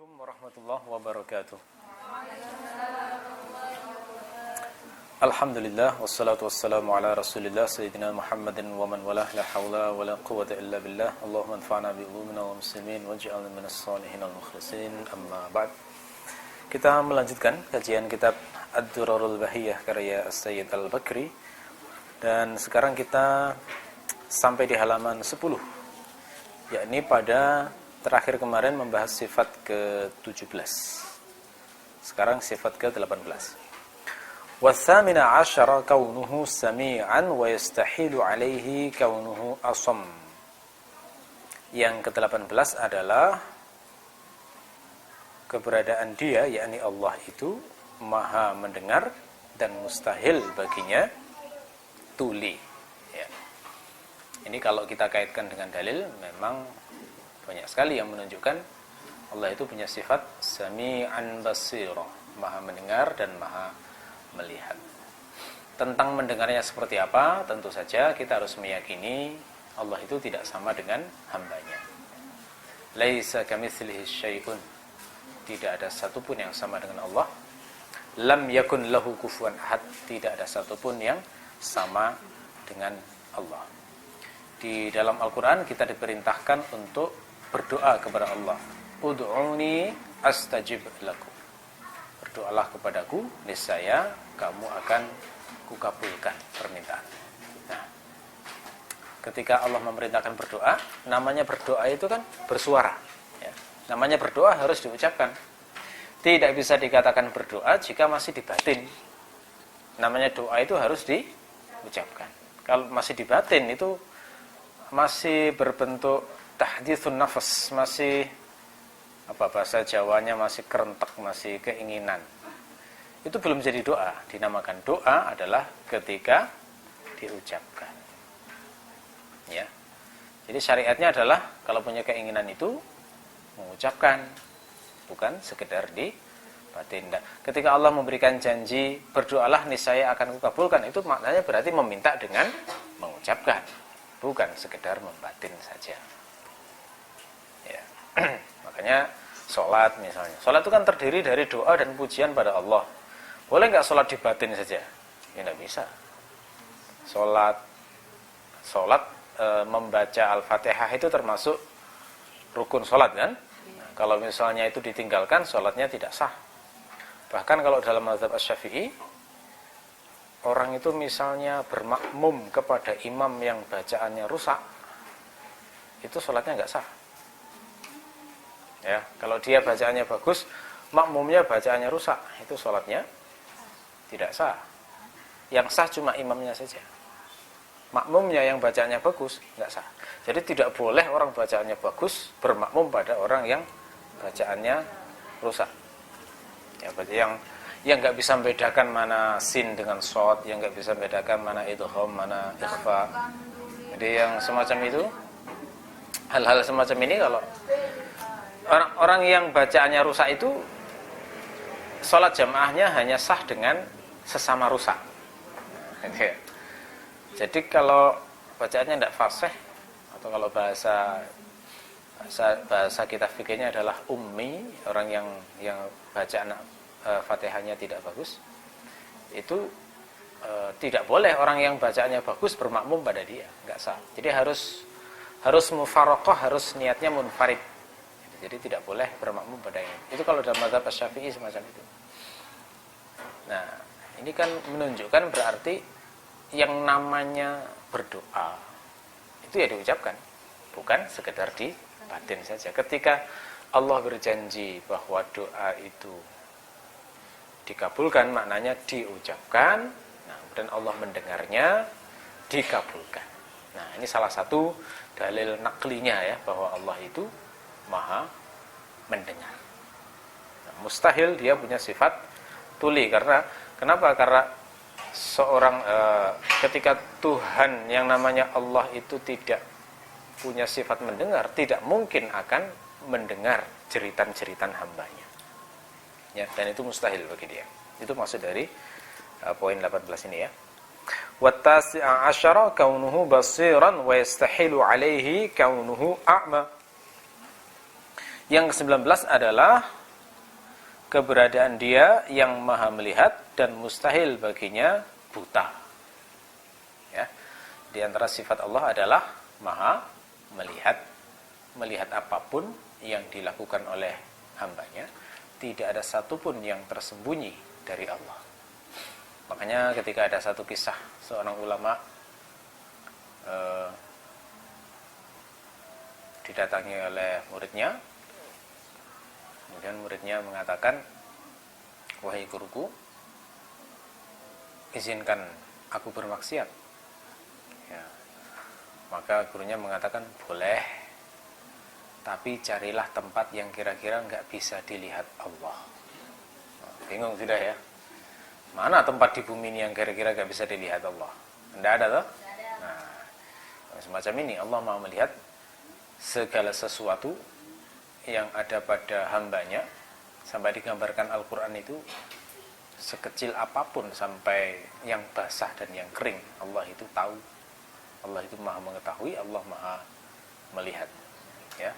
Assalamualaikum warahmatullahi wabarakatuh. Alhamdulillah wassalatu wassalamu ala Rasulillah sayyidina Muhammadin wa man walah la haula wala quwwata illa billah. Allahumma anfa'na bi ulumina wa muslimin waj'alna minas shalihin wal mukhlasin. Amma ba'd. Kita melanjutkan kajian kitab Ad-Durarul Bahiyah karya As-Sayyid Al-Bakri, dan sekarang kita sampai di halaman 10, yakni pada terakhir kemarin membahas sifat ke-17. Sekarang sifat ke-18. Wa-thamina asyara kaunuhu sami'an wa yastahilu alaihi kaunuhu asam. Yang ke-18 adalah keberadaan dia, yakni Allah itu maha mendengar dan mustahil baginya tuli. Ya. Ini kalau kita kaitkan dengan dalil, memang banyak sekali yang menunjukkan Allah itu punya sifat sami'an basira, maha mendengar dan maha melihat. Tentang mendengarnya seperti apa, tentu saja kita harus meyakini Allah itu tidak sama dengan hambanya. Laisa kamitslihi syai'un, tidak ada satupun yang sama dengan Allah. Lam yakun lahu kufuwan ahad, tidak ada satupun yang sama dengan Allah. Di dalam Al-Quran kita diperintahkan untuk berdoa kepada Allah. Ud'uni astajib lakum. Berdoalah kepadaku, niscaya kamu akan kukabulkan permintaan. Nah, ketika Allah memerintahkan berdoa, namanya berdoa itu kan bersuara. Ya. Namanya berdoa harus diucapkan. Tidak bisa dikatakan berdoa jika masih di batin. Namanya doa itu harus diucapkan. Kalau masih di batin itu masih berbentuk tahditsun nafas, masih bahasa Jawanya masih kerentek, masih keinginan. Itu belum jadi doa. Dinamakan doa adalah ketika diucapkan. Ya. Jadi syariatnya adalah kalau punya keinginan itu mengucapkan, bukan sekedar di batin. Ketika Allah memberikan janji berdoalah niscaya akan kukabulkan, itu maknanya berarti meminta dengan mengucapkan, bukan sekedar membatin saja. Ya. Makanya sholat misalnya, sholat itu kan terdiri dari doa dan pujian pada Allah. Boleh nggak sholat di batin saja? Ya nggak bisa. Sholat membaca Al-Fatihah itu termasuk rukun sholat kan? Nah, kalau misalnya itu ditinggalkan, sholatnya tidak sah. Bahkan kalau dalam mazhab Asy-Syafi'i, orang itu misalnya bermakmum kepada imam yang bacaannya rusak, itu sholatnya nggak sah. Ya, kalau dia bacaannya bagus, makmumnya bacaannya rusak, itu sholatnya tidak sah. Yang sah cuma imamnya saja. Makmumnya yang bacaannya bagus, nggak sah. Jadi tidak boleh orang bacaannya bagus bermakmum pada orang yang bacaannya rusak. Ya, yang nggak bisa membedakan mana sin dengan shad, yang nggak bisa membedakan mana idgham, mana ikhfa. Jadi yang semacam itu, hal-hal semacam ini kalau orang yang bacaannya rusak itu, sholat jamaahnya hanya sah dengan sesama rusak. Jadi kalau bacaannya tidak fasih, atau kalau bahasa kitab fikihnya adalah ummi, orang yang bacaan Fatihahnya tidak bagus, itu tidak boleh orang yang bacaannya bagus bermakmum pada dia, nggak sah. Jadi harus mufaraqah, harus niatnya munfarid. Jadi tidak boleh bermakmum pada ini. Itu kalau dalam mazhab Asy-Syafi'i semacam itu. Nah, ini kan menunjukkan berarti yang namanya berdoa itu ya diucapkan, bukan sekedar di batin saja. Ketika Allah berjanji bahwa doa itu dikabulkan, maknanya diucapkan. Nah, dan Allah mendengarnya, dikabulkan. Nah, ini salah satu dalil naklinya ya, bahwa Allah itu maha mendengar. Nah, mustahil dia punya sifat tuli. Kenapa? Karena seorang ketika Tuhan yang namanya Allah itu tidak punya sifat mendengar, tidak mungkin akan mendengar jeritan-jeritan hambanya. Ya, dan itu mustahil bagi dia. Itu maksud dari poin 18 ini ya. Wat-tasi'a asyara kaunuhu basiran wa yastahilu alaihi kaunuhu a'ma. Yang ke-19 adalah keberadaan dia yang maha melihat dan mustahil baginya buta. Ya. Di antara sifat Allah adalah maha melihat. Melihat apapun yang dilakukan oleh hambanya, tidak ada satupun yang tersembunyi dari Allah. Makanya ketika ada satu kisah seorang ulama didatangi oleh muridnya, kemudian muridnya mengatakan, wahai guruku, izinkan aku bermaksiat. Ya. Maka gurunya mengatakan, boleh, tapi carilah tempat yang kira-kira nggak bisa dilihat Allah. Bingung sudah ya? Mana tempat di bumi ini yang kira-kira nggak bisa dilihat Allah? Tidak ada toh? Nah, semacam ini Allah mau melihat segala sesuatu yang ada pada hambanya. Sampai digambarkan Al-Quran itu sekecil apapun sampai yang basah dan yang kering, Allah itu tahu. Allah itu maha mengetahui, Allah maha melihat. Ya,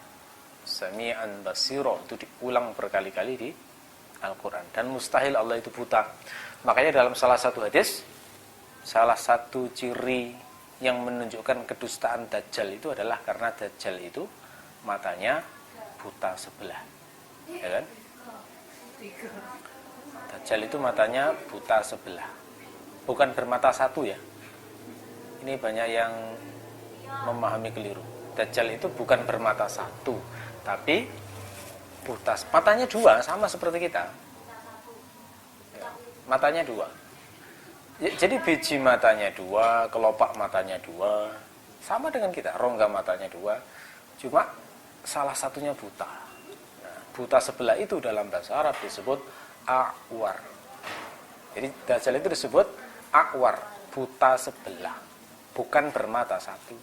Sami'an basiro, itu diulang berkali-kali di Al-Quran. Dan mustahil Allah itu buta. Makanya dalam salah satu hadis, salah satu ciri yang menunjukkan kedustaan Dajjal itu adalah karena Dajjal itu matanya buta sebelah. Ya kan? Dajjal itu matanya buta sebelah. Bukan bermata satu ya. Ini banyak yang memahami keliru. Dajjal itu bukan bermata satu, tapi buta. Matanya dua, sama seperti kita. Ya, matanya dua. Jadi biji matanya dua, kelopak matanya dua, sama dengan kita. Rongga matanya dua, cuma salah satunya buta. Nah, buta sebelah itu dalam bahasa Arab disebut a'war. Jadi Dajjal itu disebut a'war, buta sebelah, bukan bermata satu.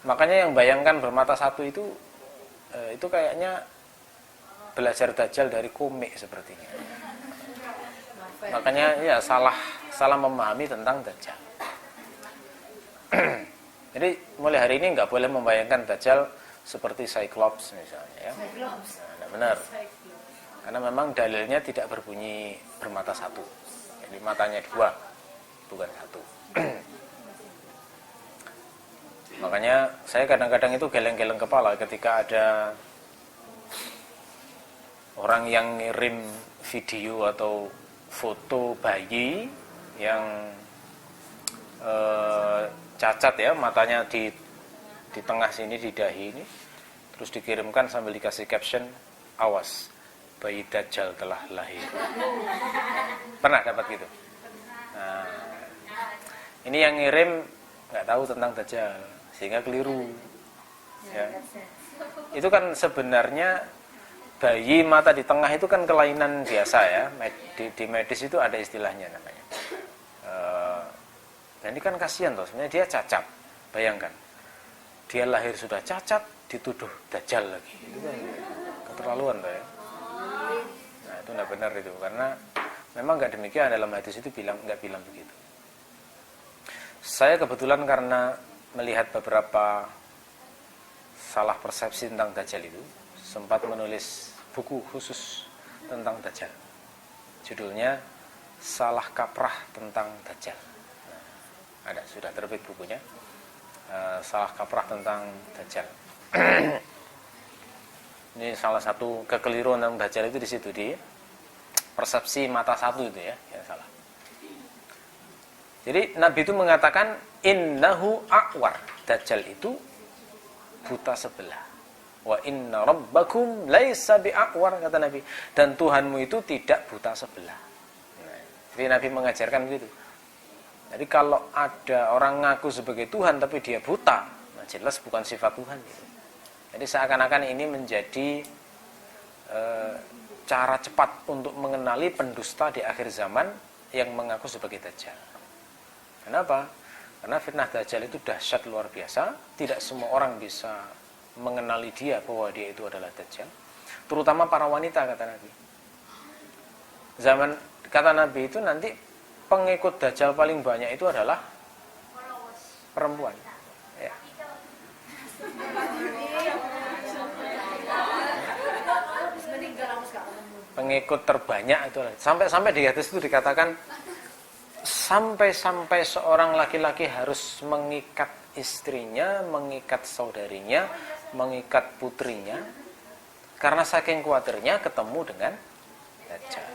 Makanya yang bayangkan bermata satu itu kayaknya belajar Dajjal dari komik sepertinya. Makanya ya salah memahami tentang Dajjal. Jadi mulai hari ini nggak boleh membayangkan Dajjal seperti Cyclops misalnya ya. Nah, benar. Karena memang dalilnya tidak berbunyi bermata satu. Jadi matanya dua, bukan satu. Makanya saya kadang-kadang itu geleng-geleng kepala ketika ada orang yang ngirim video atau foto bayi yang cacat ya, matanya di tengah sini, di dahi ini, terus dikirimkan sambil dikasih caption, awas, bayi Dajjal telah lahir. Pernah dapat gitu? Nah, ini yang ngirim nggak tahu tentang Dajjal, sehingga keliru. Ya. Itu kan sebenarnya bayi mata di tengah itu kan kelainan biasa ya. Di medis itu ada istilahnya namanya. Dan ini kan kasihan toh, sebenarnya dia cacat. Bayangkan, dia lahir sudah cacat, dituduh Dajjal lagi. Itu kan keterlaluan toh ya. Nah itu tidak benar itu, karena memang nggak demikian, dalam hadis itu nggak bilang begitu. Saya kebetulan karena melihat beberapa salah persepsi tentang Dajjal itu, sempat menulis buku khusus tentang Dajjal. Judulnya Salah Kaprah Tentang Dajjal. Nah, ada, sudah terbit bukunya. Salah Kaprah Tentang Dajjal. Ini salah satu kekeliruan tentang Dajjal itu di situ, di persepsi mata satu itu ya, yang salah. Jadi Nabi itu mengatakan innahu a'war, Dajjal itu buta sebelah. Wa inna rabbakum laisa bi'a'war, kata Nabi, dan Tuhanmu itu tidak buta sebelah. Nah, jadi Nabi mengajarkan begitu. Jadi kalau ada orang ngaku sebagai Tuhan tapi dia buta, nah jelas bukan sifat Tuhan gitu. Jadi seakan-akan ini menjadi cara cepat untuk mengenali pendusta di akhir zaman yang mengaku sebagai Dajjal. Kenapa? Karena fitnah Dajjal itu dahsyat luar biasa. Tidak semua orang bisa mengenali dia bahwa dia itu adalah Dajjal. Terutama para wanita, kata Nabi. Zaman kata Nabi itu nanti pengikut Dajjal paling banyak itu adalah perempuan. Ya. pengikut terbanyak itu. Sampai-sampai di hadis itu dikatakan sampai-sampai seorang laki-laki harus mengikat istrinya, mengikat saudarinya, mengikat putrinya karena saking khawatirnya ketemu dengan Dajjal.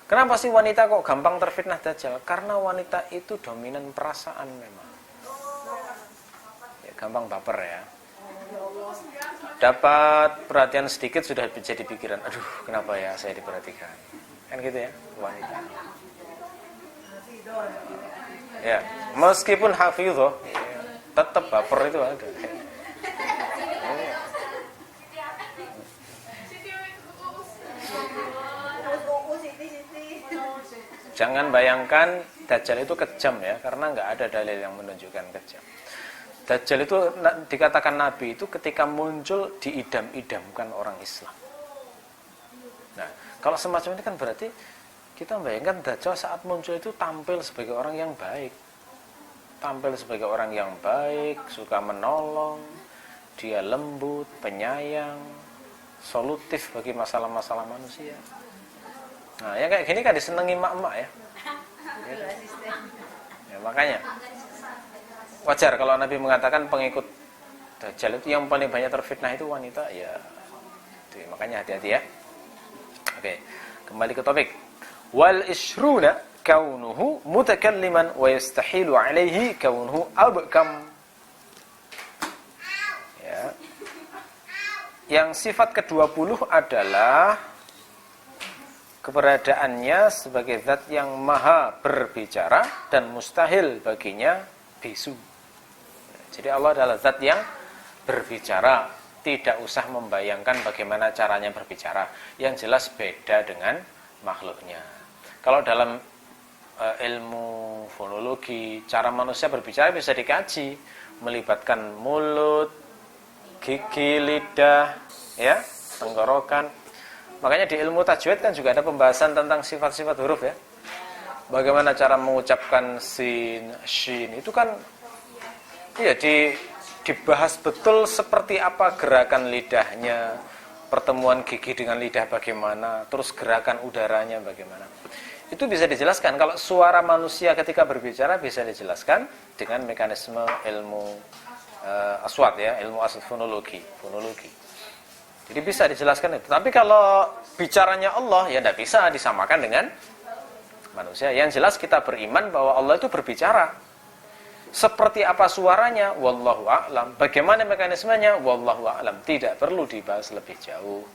Kenapa sih wanita kok gampang terfitnah Dajjal? Karena wanita itu dominan perasaan memang. Ya, gampang baper ya. Dapat perhatian sedikit sudah jadi pikiran, aduh kenapa ya saya diperhatikan. Kan gitu ya wanita. Ya, meskipun hafidhah, tetap baper itu ada. Jangan bayangkan Dajjal itu kejam ya, karena nggak ada dalil yang menunjukkan kejam. Dajjal itu dikatakan Nabi itu ketika muncul diidam-idamkan orang Islam. Nah, kalau semacam ini kan berarti kita bayangkan Dajjal saat muncul itu tampil sebagai orang yang baik. Tampil sebagai orang yang baik, suka menolong, dia lembut, penyayang, solutif bagi masalah-masalah manusia. Nah, yang kayak gini kan disenangi mak-mak ya. Ya, makanya wajar kalau Nabi mengatakan pengikut Dajjal itu yang paling banyak terfitnah itu wanita ya. Itu, makanya hati-hati ya. Oke, kembali ke topik. Wal ishruna kaunuhu mutakalliman wa yastahilu alaihi kaunuhu abkam. Ya. Yang sifat ke-20 adalah keberadaannya sebagai zat yang maha berbicara dan mustahil baginya bisu. Jadi Allah adalah zat yang berbicara, tidak usah membayangkan bagaimana caranya berbicara. Yang jelas beda dengan makhluknya. Kalau dalam ilmu fonologi, cara manusia berbicara bisa dikaji, melibatkan mulut, gigi, lidah, ya, tenggorokan. Makanya di ilmu tajwid kan juga ada pembahasan tentang sifat-sifat huruf ya. Bagaimana cara mengucapkan sin, shin, itu kan iya dibahas betul seperti apa gerakan lidahnya, pertemuan gigi dengan lidah bagaimana, terus gerakan udaranya bagaimana. Itu bisa dijelaskan. Kalau suara manusia ketika berbicara bisa dijelaskan dengan mekanisme ilmu aswat ya, ilmu aswat fonologi. Jadi bisa dijelaskan itu. Tapi kalau bicaranya Allah ya tidak bisa disamakan dengan manusia. Yang jelas kita beriman bahwa Allah itu berbicara. Seperti apa suaranya? Wallahu a'lam. Bagaimana mekanismenya? Wallahu a'lam. Tidak perlu dibahas lebih jauh.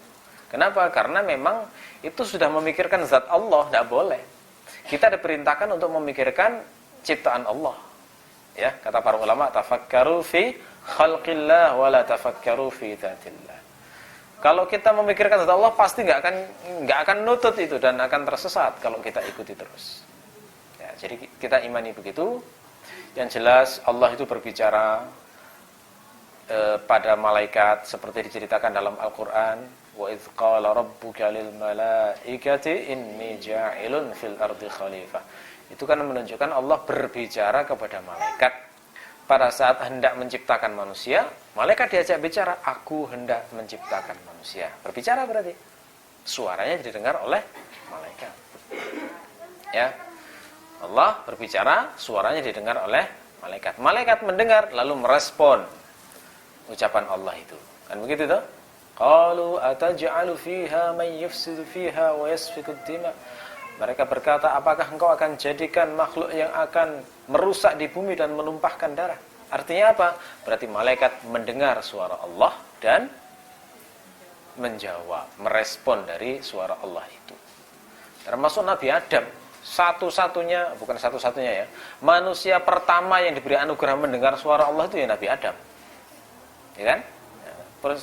Kenapa? Karena memang itu sudah memikirkan zat Allah, tidak boleh. Kita diperintahkan untuk memikirkan ciptaan Allah. Ya, kata para ulama, tafakkaru fi khalqillah wa la tafakkaru fi dzatillah. Kalau kita memikirkan zat Allah pasti nggak akan nutut itu dan akan tersesat kalau kita ikuti terus. Ya, jadi kita imani begitu. Yang jelas Allah itu berbicara pada malaikat seperti diceritakan dalam Al-Qur'an, wa idz qala rabbuka lil malaikati inni ja'ilun fil ardi khalifah. Itu kan menunjukkan Allah berbicara kepada malaikat pada saat hendak menciptakan manusia. Malaikat diajak bicara, aku hendak menciptakan manusia. Berbicara berarti suaranya didengar oleh malaikat. Ya. Allah berbicara, suaranya didengar oleh malaikat. Malaikat mendengar lalu merespon ucapan Allah itu. Kan begitu toh? Qalu ataj'alu fiha man yufsidu fiha wa yasfiku dima. Mereka berkata, apakah engkau akan jadikan makhluk yang akan merusak di bumi dan menumpahkan darah? Artinya apa? Berarti malaikat mendengar suara Allah dan menjawab, merespon dari suara Allah itu. Termasuk Nabi Adam. Bukan satu-satunya ya, manusia pertama yang diberi anugerah mendengar suara Allah itu ya Nabi Adam, ya kan?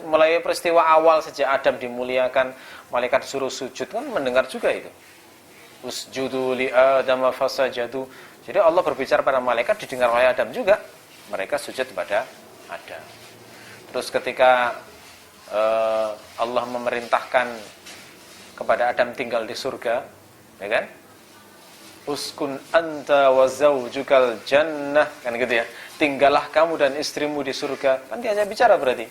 Mulai peristiwa awal sejak Adam dimuliakan, malaikat suruh sujud kan mendengar juga itu. Usjudu li Adam fasajadu. Jadi Allah berbicara pada malaikat, didengar oleh Adam juga. Mereka sujud pada Adam. Terus ketika Allah memerintahkan kepada Adam tinggal di surga, ya kan? Uskun anta wa zawjukal jannah, kan gitu ya. Tinggallah kamu dan istrimu di surga. Kan diajak bicara berarti.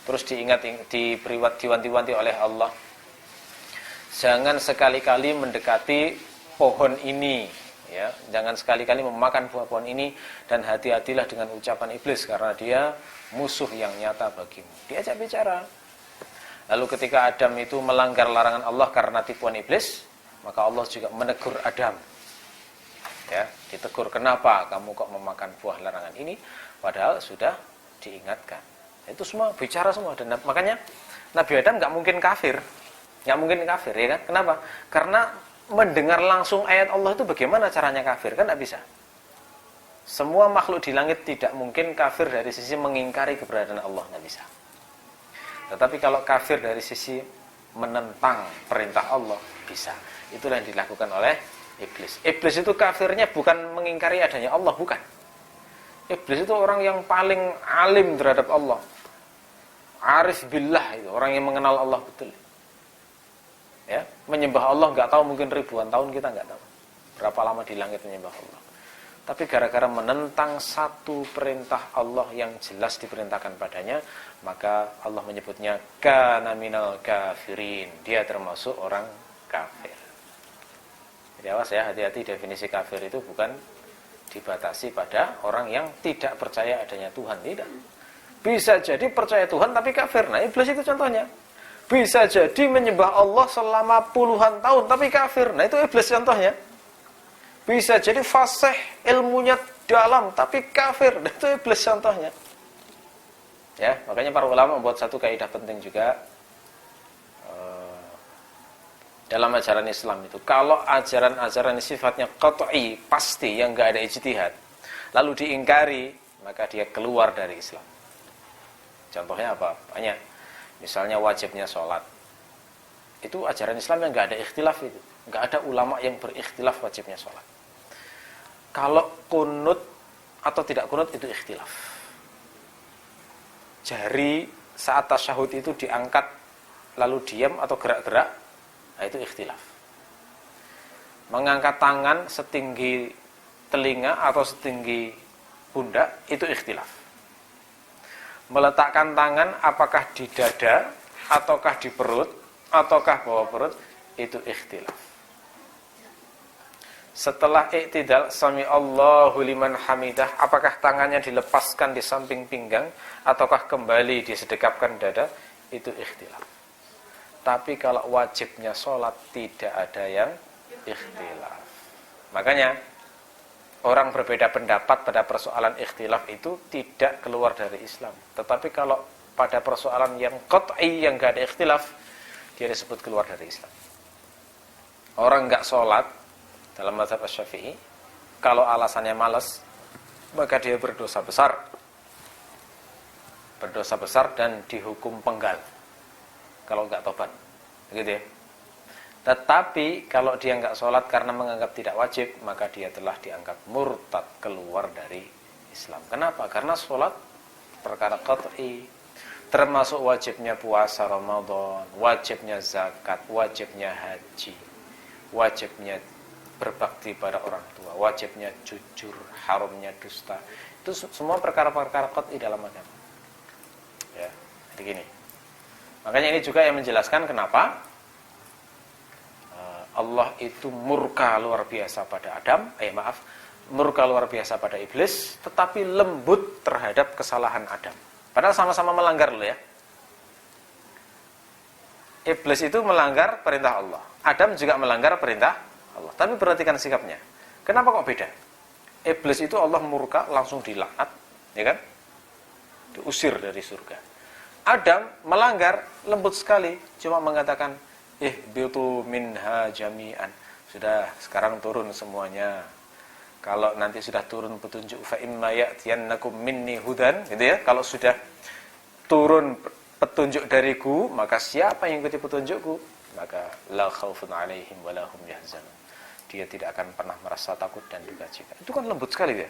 Terus diwanti-wanti oleh Allah. Jangan sekali-kali mendekati pohon ini, ya. Jangan sekali-kali memakan buah pohon ini, dan hati-hatilah dengan ucapan iblis karena dia musuh yang nyata bagimu. Diajak bicara. Lalu ketika Adam itu melanggar larangan Allah karena tipuan iblis, maka Allah juga menegur Adam. Ya, ditegur, kenapa kamu kok memakan buah larangan ini, padahal sudah diingatkan. Itu semua bicara semua, dan makanya Nabi Adam nggak mungkin kafir. Nggak mungkin kafir, ya kan? Kenapa? Karena mendengar langsung ayat Allah itu bagaimana caranya kafir? Kan nggak bisa. Semua makhluk di langit tidak mungkin kafir dari sisi mengingkari keberadaan Allah, nggak bisa. Tetapi kalau kafir dari sisi menentang perintah Allah, bisa. Itulah yang dilakukan oleh iblis. Iblis itu kafirnya bukan mengingkari adanya Allah, bukan. Iblis itu orang yang paling alim terhadap Allah. Arif billah, itu orang yang mengenal Allah betul. Ya, menyembah Allah nggak tahu, mungkin ribuan tahun kita nggak tahu berapa lama di langit menyembah Allah. Tapi gara-gara menentang satu perintah Allah yang jelas diperintahkan padanya, maka Allah menyebutnya kana minal kafirin. Dia termasuk orang kafir. Jadi awas ya, hati-hati, definisi kafir itu bukan dibatasi pada orang yang tidak percaya adanya Tuhan, tidak. Bisa jadi percaya Tuhan tapi kafir. Nah, iblis itu contohnya. Bisa jadi menyembah Allah selama puluhan tahun tapi kafir. Nah, itu iblis contohnya. Bisa jadi fasih, ilmunya dalam tapi kafir. Nah, itu iblis contohnya. Ya, makanya para ulama membuat satu kaidah penting juga dalam ajaran Islam itu. Kalau ajaran-ajaran sifatnya qat'i, pasti, yang enggak ada ijtihad, lalu diingkari, maka dia keluar dari Islam. Contohnya apa? Banyak. Misalnya wajibnya sholat. Itu ajaran Islam yang enggak ada ikhtilaf itu. Enggak ada ulama yang berikhtilaf wajibnya sholat. Kalau kunut atau tidak kunut itu ikhtilaf. Jari saat tasyahud itu diangkat lalu diam atau gerak-gerak, nah itu ikhtilaf. Mengangkat tangan setinggi telinga atau setinggi pundak itu ikhtilaf. Meletakkan tangan apakah di dada ataukah di perut ataukah bawah perut itu ikhtilaf. Setelah i'tidal sami Allahu liman hamidah, apakah tangannya dilepaskan di samping pinggang ataukah kembali disedekapkan dada, itu ikhtilaf. Tapi kalau wajibnya sholat tidak ada yang ikhtilaf. Makanya orang berbeda pendapat pada persoalan ikhtilaf itu tidak keluar dari Islam. Tetapi kalau pada persoalan yang qat'i, yang gak ada ikhtilaf, dia disebut keluar dari Islam. Orang gak sholat dalam mazhab Syafi'i, kalau alasannya malas, maka dia berdosa besar. Berdosa besar dan dihukum penggal kalau gak tobat, begitu ya. Tetapi kalau dia nggak sholat karena menganggap tidak wajib, maka dia telah dianggap murtad, keluar dari Islam. Kenapa? Karena sholat perkara qat'i, termasuk wajibnya puasa Ramadan, wajibnya zakat, wajibnya haji, wajibnya berbakti pada orang tua, wajibnya jujur, haramnya dusta. Itu semua perkara-perkara qat'i dalam agama. Ya, jadi gini. Makanya ini juga yang menjelaskan kenapa Allah itu murka luar biasa pada murka luar biasa pada iblis, tetapi lembut terhadap kesalahan Adam. Padahal sama-sama melanggar loh ya. Iblis itu melanggar perintah Allah, Adam juga melanggar perintah Allah. Tapi perhatikan sikapnya. Kenapa kok beda? Iblis itu Allah murka langsung dilaknat, ya kan? Diusir dari surga. Adam melanggar lembut sekali, cuma mengatakan ihbitu minha jami'an. Sudah, sekarang turun semuanya. Kalau nanti sudah turun petunjuk, fa imma ya'tiyannakum minni hudan, gitu ya. Kalau sudah turun petunjuk dariku, maka siapa yang ikuti petunjukku, maka la khaufun 'alaihim wa la hum yahzanun. Dia tidak akan pernah merasa takut dan duka cita. Itu kan lembut sekali ya.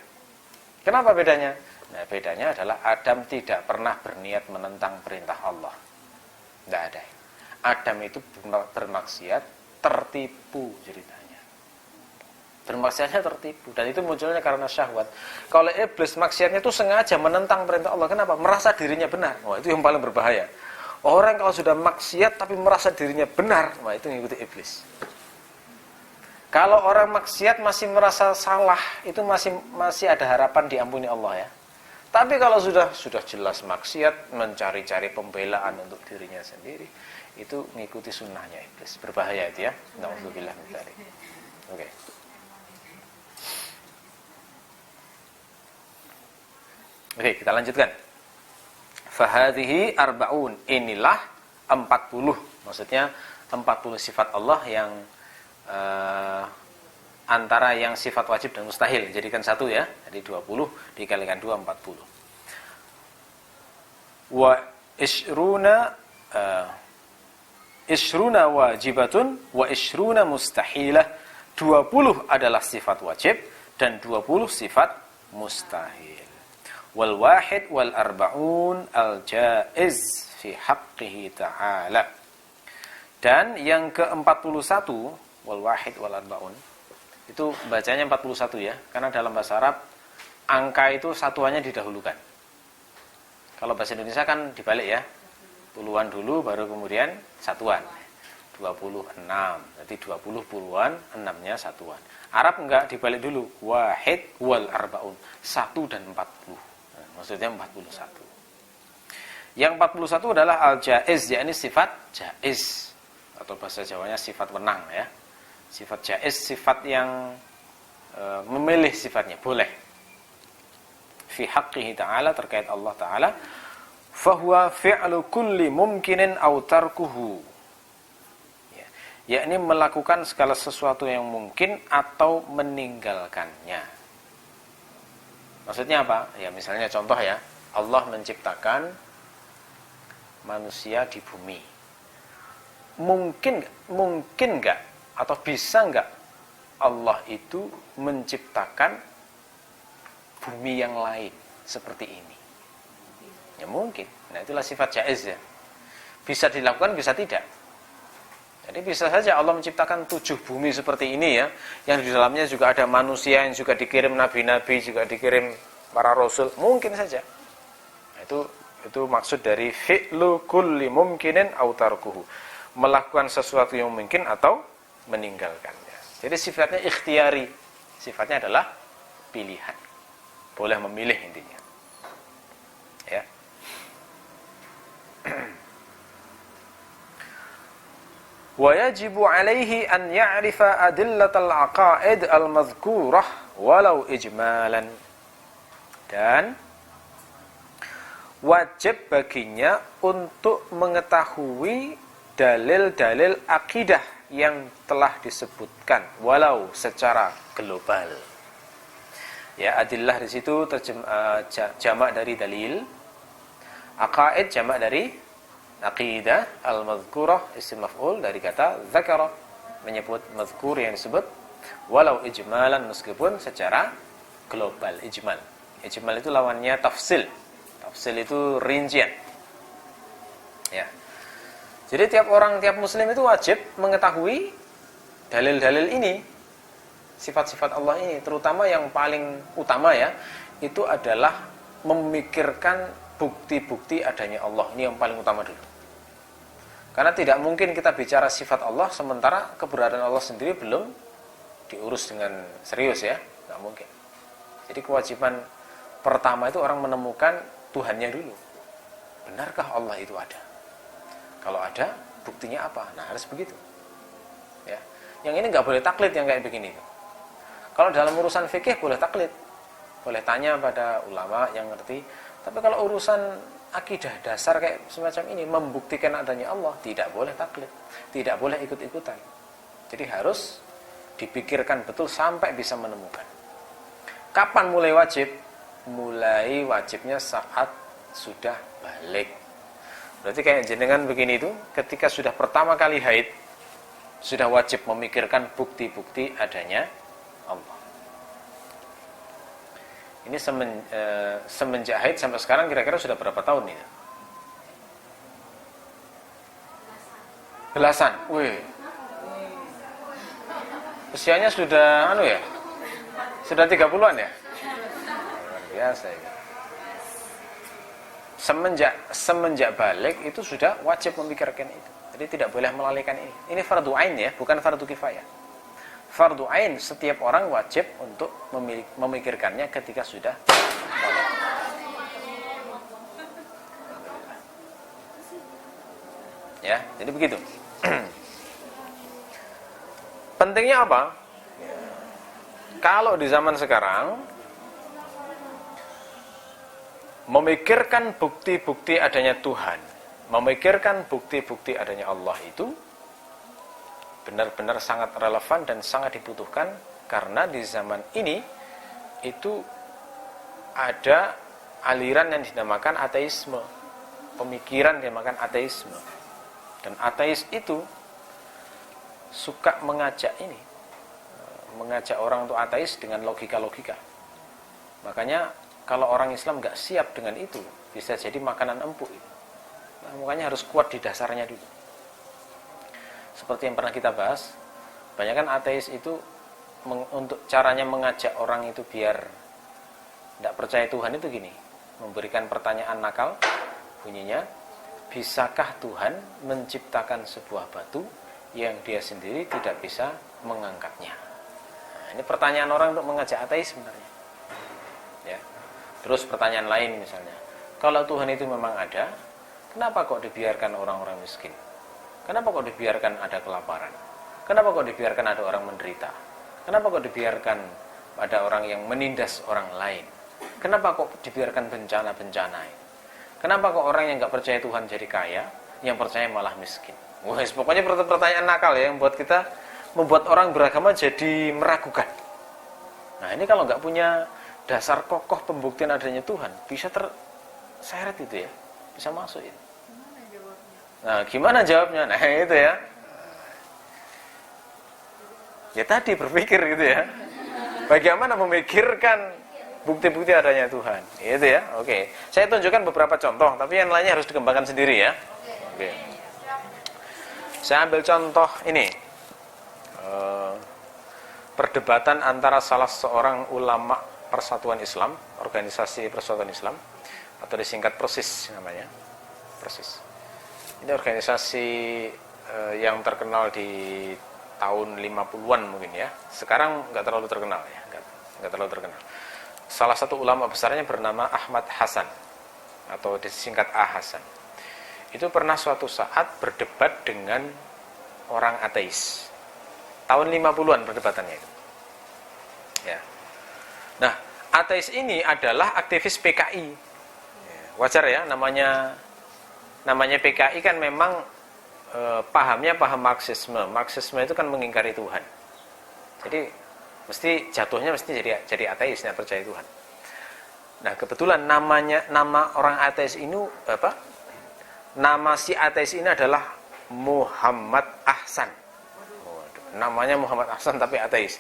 Kenapa bedanya? Nah, bedanya adalah Adam tidak pernah berniat menentang perintah Allah. Tidak ada. Adam itu bermaksiat, tertipu ceritanya. Bermaksiatnya tertipu, dan itu munculnya karena syahwat. Kalau iblis maksiatnya itu sengaja menentang perintah Allah. Kenapa? Merasa dirinya benar. Wah, itu yang paling berbahaya. Orang kalau sudah maksiat tapi merasa dirinya benar, nah itu mengikuti iblis. Kalau orang maksiat masih merasa salah, itu masih ada harapan diampuni Allah ya. Tapi kalau sudah jelas maksiat, mencari-cari pembelaan untuk dirinya sendiri, itu mengikuti sunnahnya iblis. Berbahaya itu ya. Nauzubillah min dzalik. Oke. Oke, kita lanjutkan. Fahadhihi arba'un, inilah 40. Maksudnya 40 sifat Allah yang antara yang sifat wajib dan mustahil. Jadikan satu ya. Jadi 20 dikalikan 2 40. Wa ishruna wajibatun wa ishruna mustahilah. 20 adalah sifat wajib dan 20 sifat mustahil. Wal wahid wal arba'un al jaiz fi haqqihi ta'ala. Dan yang ke-41 wal wahid wal arba'un itu bacanya 41 ya, karena dalam bahasa Arab angka itu satuannya didahulukan. Kalau bahasa Indonesia kan dibalik ya, puluhan dulu baru kemudian satuan. 26, jadi 20 puluhan, 6-nya satuan. Arab enggak, dibalik dulu, wahid wal arba'un, 1 dan 40. Nah, maksudnya 41. Yang 41 adalah al-jaiz, yakni sifat jaiz atau bahasa Jawanya sifat wenang ya. Sifat jaiz, sifat yang memilih sifatnya, boleh. Fi haqqihi ta'ala, terkait Allah Ta'ala, fahuwa fi'lu kulli mumkinin aw tarkuhu, yakni melakukan segala sesuatu yang mungkin atau meninggalkannya. Maksudnya apa? Ya misalnya contoh ya, Allah menciptakan manusia di bumi. Mungkin enggak atau bisa enggak Allah itu menciptakan bumi yang lain seperti ini? Ya mungkin. Nah itulah sifat jaiz ya. Bisa dilakukan, bisa tidak. Jadi bisa saja Allah menciptakan 7 bumi seperti ini ya, yang di dalamnya juga ada manusia, yang juga dikirim nabi-nabi, juga dikirim para rasul, mungkin saja. Nah, itu maksud dari fi'lu kulli mumkinin aw tarkuhu, melakukan sesuatu yang mungkin atau meninggalkannya. Jadi sifatnya ikhtiari, sifatnya adalah pilihan, boleh memilih intinya ya. Wa yajibu alaihi an ya'rifa adillatal aqaid al-madhkurah walau ijmalan. Dan wajib baginya untuk mengetahui dalil-dalil akidah yang telah disebutkan walau secara global. Ya, adillah di situ jamak dari dalil, aqaid jamak dari aqidah, al-madhkurah isim maf'ul dari kata dzakara, menyebut madhkur yang disebut, walau ijmalan, meskipun secara global. Ijmal itu lawannya tafsil. Tafsil itu rincian. Ya. Jadi tiap muslim itu wajib mengetahui dalil-dalil ini, sifat-sifat Allah ini, terutama yang paling utama ya, itu adalah memikirkan bukti-bukti adanya Allah. Ini yang paling utama dulu. Karena tidak mungkin kita bicara sifat Allah sementara keberadaan Allah sendiri belum diurus dengan serius ya, nggak mungkin. Jadi kewajiban pertama itu orang menemukan Tuhannya dulu. Benarkah Allah itu ada? Kalau ada, buktinya apa? Nah, harus begitu. Ya. Yang ini nggak boleh taklid yang kayak begini. Kalau dalam urusan fikih boleh taklid, boleh tanya pada ulama yang ngerti. Tapi kalau urusan akidah dasar kayak semacam ini, membuktikan adanya Allah, tidak boleh taklid, tidak boleh ikut-ikutan. Jadi harus dipikirkan betul sampai bisa menemukan. Kapan mulai wajib? Mulai wajibnya saat sudah balik. Berarti kayak jenengan begini itu, ketika sudah pertama kali haid, sudah wajib memikirkan bukti-bukti adanya Allah. Ini semenjak haid sampai sekarang kira-kira sudah berapa tahun ini? Belasan. Wih. Usianya sudah Sudah 30-an ya? Luar biasa ya. semenjak balik itu sudah wajib memikirkan itu. Jadi tidak boleh melalaikan ini. Ini fardu ain ya, bukan fardu kifayah. Fardu ain setiap orang wajib untuk memikirkannya ketika sudah balik. Ya, jadi begitu. Pentingnya apa? Kalau di zaman sekarang memikirkan bukti-bukti adanya Tuhan, memikirkan bukti-bukti adanya Allah itu benar-benar sangat relevan dan sangat dibutuhkan, karena di zaman ini itu ada aliran yang dinamakan ateisme, pemikiran yang dinamakan ateisme. Dan ateis itu suka mengajak orang untuk ateis dengan logika-logika. Makanya kalau orang Islam nggak siap dengan itu, bisa jadi makanan empuk. Nah, makanya harus kuat di dasarnya dulu. Seperti yang pernah kita bahas, banyak kan ateis itu untuk caranya mengajak orang itu biar tidak percaya Tuhan itu gini, memberikan pertanyaan nakal, bunyinya, bisakah Tuhan menciptakan sebuah batu yang dia sendiri tidak bisa mengangkatnya? Nah, ini pertanyaan orang untuk mengajak ateis sebenarnya. Ya. Terus pertanyaan lain misalnya, kalau Tuhan itu memang ada, kenapa kok dibiarkan orang-orang miskin? Kenapa kok dibiarkan ada kelaparan? Kenapa kok dibiarkan ada orang menderita? Kenapa kok dibiarkan ada orang yang menindas orang lain? Kenapa kok dibiarkan bencana-bencana? Kenapa kok orang yang nggak percaya Tuhan jadi kaya, yang percaya malah miskin? Wah, pokoknya pertanyaan nakal ya, yang membuat orang beragama jadi meragukan. Nah, ini kalau nggak punya dasar kokoh pembuktian adanya Tuhan, bisa terseret itu ya, bisa masuk itu. Nah, gimana jawabnya? Nah, itu ya. Ya tadi berpikir gitu ya. Bagaimana memikirkan bukti-bukti adanya Tuhan, itu ya. Oke, saya tunjukkan beberapa contoh, tapi yang lainnya harus dikembangkan sendiri ya. Oke, saya ambil contoh ini, perdebatan antara salah seorang ulama Persatuan Islam, organisasi Persatuan Islam, atau disingkat Persis namanya, Persis. Ini organisasi yang terkenal di tahun 50-an mungkin ya. Sekarang nggak terlalu terkenal ya, nggak terlalu terkenal. Salah satu ulama besarnya bernama Ahmad Hasan atau disingkat A. Hasan. Itu pernah suatu saat berdebat dengan orang ateis. Tahun 50-an perdebatannya itu. Ya. Nah, ateis ini adalah aktivis PKI. Wajar ya, namanya PKI kan memang pahamnya paham Marxisme. Marxisme itu kan mengingkari Tuhan. Jadi jatuhnya jadi ateis, tidak percaya Tuhan. Nah, kebetulan nama orang ateis ini apa? Nama si ateis ini adalah Muhammad Ahsan. Namanya Muhammad Ahsan tapi ateis.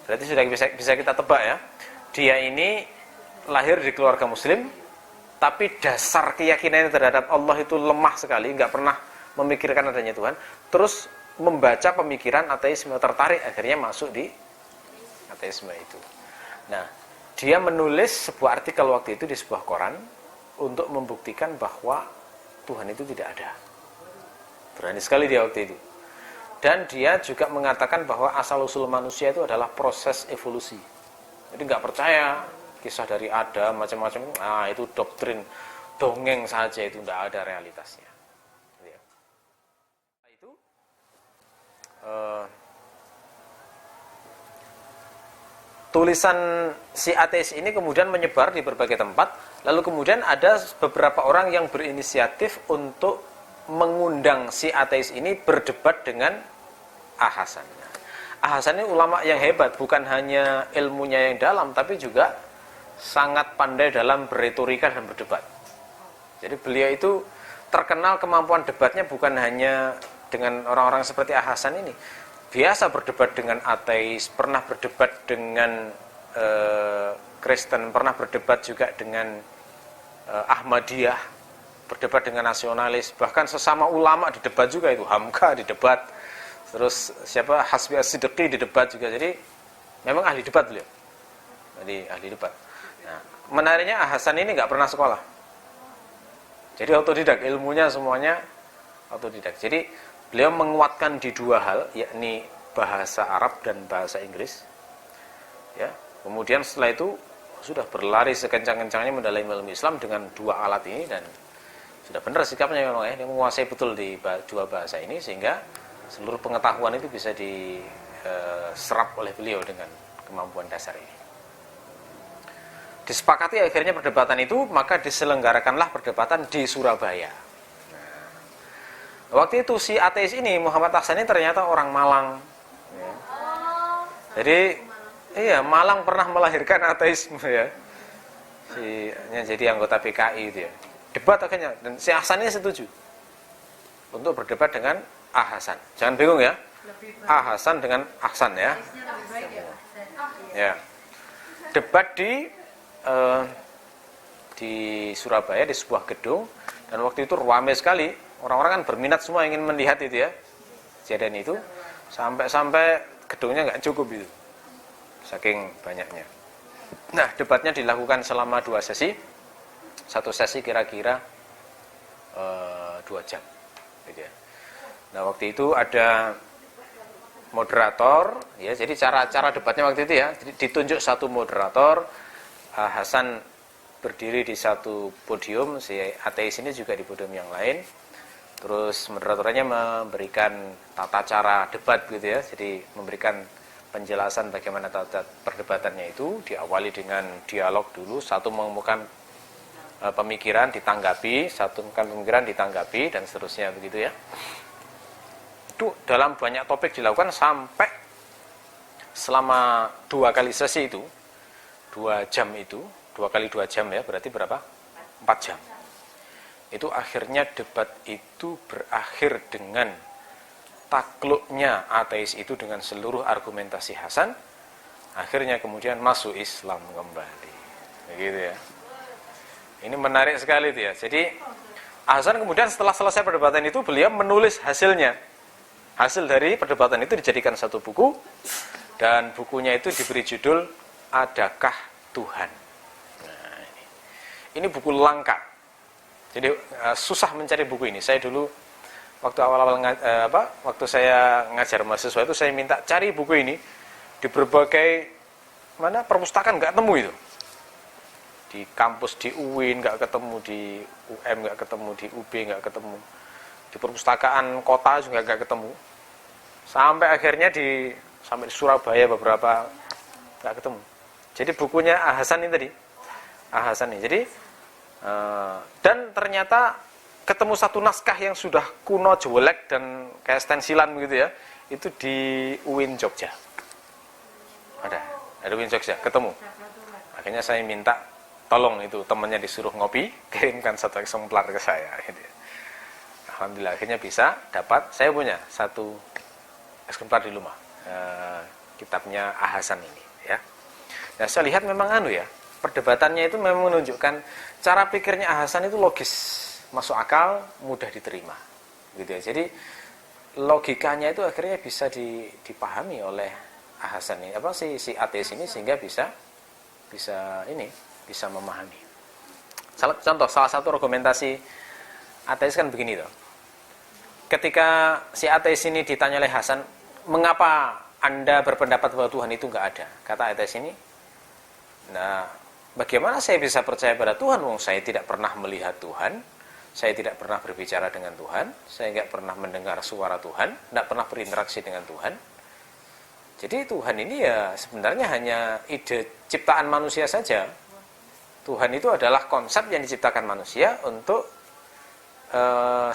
Berarti sudah bisa kita tebak ya. Dia ini lahir di keluarga muslim, tapi dasar keyakinannya terhadap Allah itu lemah sekali, nggak pernah memikirkan adanya Tuhan. Terus membaca pemikiran ateisme, tertarik, akhirnya masuk di ateisme itu. Nah, dia menulis sebuah artikel waktu itu di sebuah koran untuk membuktikan bahwa Tuhan itu tidak ada. Berani sekali dia waktu itu. Dan dia juga mengatakan bahwa asal-usul manusia itu adalah proses evolusi. Jadi nggak percaya kisah dari Adam macam-macam. Nah, itu doktrin dongeng saja, itu tidak ada realitasnya. Itu tulisan si ateis ini kemudian menyebar di berbagai tempat, lalu kemudian ada beberapa orang yang berinisiatif untuk mengundang si ateis ini berdebat dengan Hasan. Hasan ini ulama yang hebat, bukan hanya ilmunya yang dalam, tapi juga sangat pandai dalam berretorika dan berdebat. Jadi beliau itu terkenal kemampuan debatnya bukan hanya dengan orang-orang seperti Hasan ini. Biasa berdebat dengan ateis, pernah berdebat dengan Kristen, pernah berdebat juga dengan Ahmadiyah, berdebat dengan nasionalis, bahkan sesama ulama didebat juga itu, Hamka didebat, terus Hasbi As-Siddiqi didebat juga. Jadi memang ahli debat beliau. Jadi ahli debat. Nah, menariknya Hasan ini nggak pernah sekolah. Jadi autodidak, ilmunya semuanya autodidak. Jadi beliau menguatkan di dua hal, yakni bahasa Arab dan bahasa Inggris. Ya, kemudian setelah itu sudah berlari sekencang-kencangnya mendalami ilmu Islam dengan dua alat ini, dan sudah benar sikapnya memang ya, dia menguasai betul di dua bahasa ini sehingga seluruh pengetahuan itu bisa diserap oleh beliau dengan kemampuan dasar ini. Disepakati akhirnya perdebatan itu, maka diselenggarakanlah perdebatan di Surabaya. Nah, waktu itu si ateis ini, Muhammad Ahsan ini ternyata orang Malang. Ya. Jadi, iya, Malang pernah melahirkan ateisme ya. Jadi anggota PKI itu ya. Debat akhirnya, dan si Ahsan ini setuju untuk berdebat dengan Ahsan. Jangan bingung ya. Ahsan dengan Ahsan ya. Ya. Debat di Surabaya di sebuah gedung, dan waktu itu ramai sekali, orang-orang kan berminat semua ingin melihat itu ya, kejadian itu, sampai gedungnya nggak cukup itu, saking banyaknya. Nah, debatnya dilakukan selama 2 sesi, satu sesi kira-kira 2 jam, gitu ya. Nah, waktu itu ada moderator, ya, jadi cara debatnya waktu itu ya, ditunjuk satu moderator. Hasan berdiri di satu podium, si ateis ini juga di podium yang lain. Terus moderatornya memberikan tata cara debat gitu ya. Jadi memberikan penjelasan bagaimana tata perdebatannya itu, diawali dengan dialog dulu, satu mengemukakan pemikiran ditanggapi, satu mengemukakan pemikiran ditanggapi, dan seterusnya begitu ya. Itu dalam banyak topik dilakukan sampai selama 2 kali sesi itu, 2 jam itu, 2 kali 2 jam ya, berarti berapa? 4 jam. Itu akhirnya debat itu berakhir dengan takluknya ateis itu dengan seluruh argumentasi Hasan. Akhirnya kemudian masuk Islam kembali. Begitu ya. Ini menarik sekali itu ya. Jadi Hasan kemudian setelah selesai perdebatan itu, beliau menulis hasilnya. Hasil dari perdebatan itu dijadikan satu buku, dan bukunya itu diberi judul Adakah Tuhan? Nah, ini buku langka. Jadi susah mencari buku ini. Saya dulu waktu awal-awal waktu saya ngajar mahasiswa itu, saya minta cari buku ini di berbagai mana perpustakaan, nggak ketemu itu. Di kampus di UIN nggak ketemu, di UM nggak ketemu, di UB nggak ketemu, di perpustakaan kota juga nggak ketemu. Sampai akhirnya sampai di Surabaya beberapa nggak ketemu. Jadi bukunya Hasan ini tadi, Hasan ini. Jadi dan ternyata ketemu satu naskah yang sudah kuno, jelek, dan kayak stensilan begitu ya. Itu di UIN Jogja. Ada UIN Jogja, ketemu. Akhirnya saya minta tolong itu temannya disuruh ngopi, kirimkan 1 eksemplar ke saya. Gitu ya. Alhamdulillah akhirnya bisa dapat. Saya punya 1 eksemplar di rumah, kitabnya Hasan ini ya. Nah, saya lihat memang perdebatannya itu memang menunjukkan cara pikirnya Hasan itu logis, masuk akal, mudah diterima gitu ya. Jadi logikanya itu akhirnya bisa dipahami oleh Hasan ini, si ateis ini, sehingga bisa memahami. Salah satu argumentasi ateis kan begini toh. Ketika si ateis ini ditanya oleh Hasan, mengapa Anda berpendapat bahwa Tuhan itu nggak ada? Kata ateis ini, nah, bagaimana saya bisa percaya pada Tuhan? Wong saya tidak pernah melihat Tuhan, saya tidak pernah berbicara dengan Tuhan, saya nggak pernah mendengar suara Tuhan, nggak pernah berinteraksi dengan Tuhan. Jadi Tuhan ini ya sebenarnya hanya ide ciptaan manusia saja. Tuhan itu adalah konsep yang diciptakan manusia untuk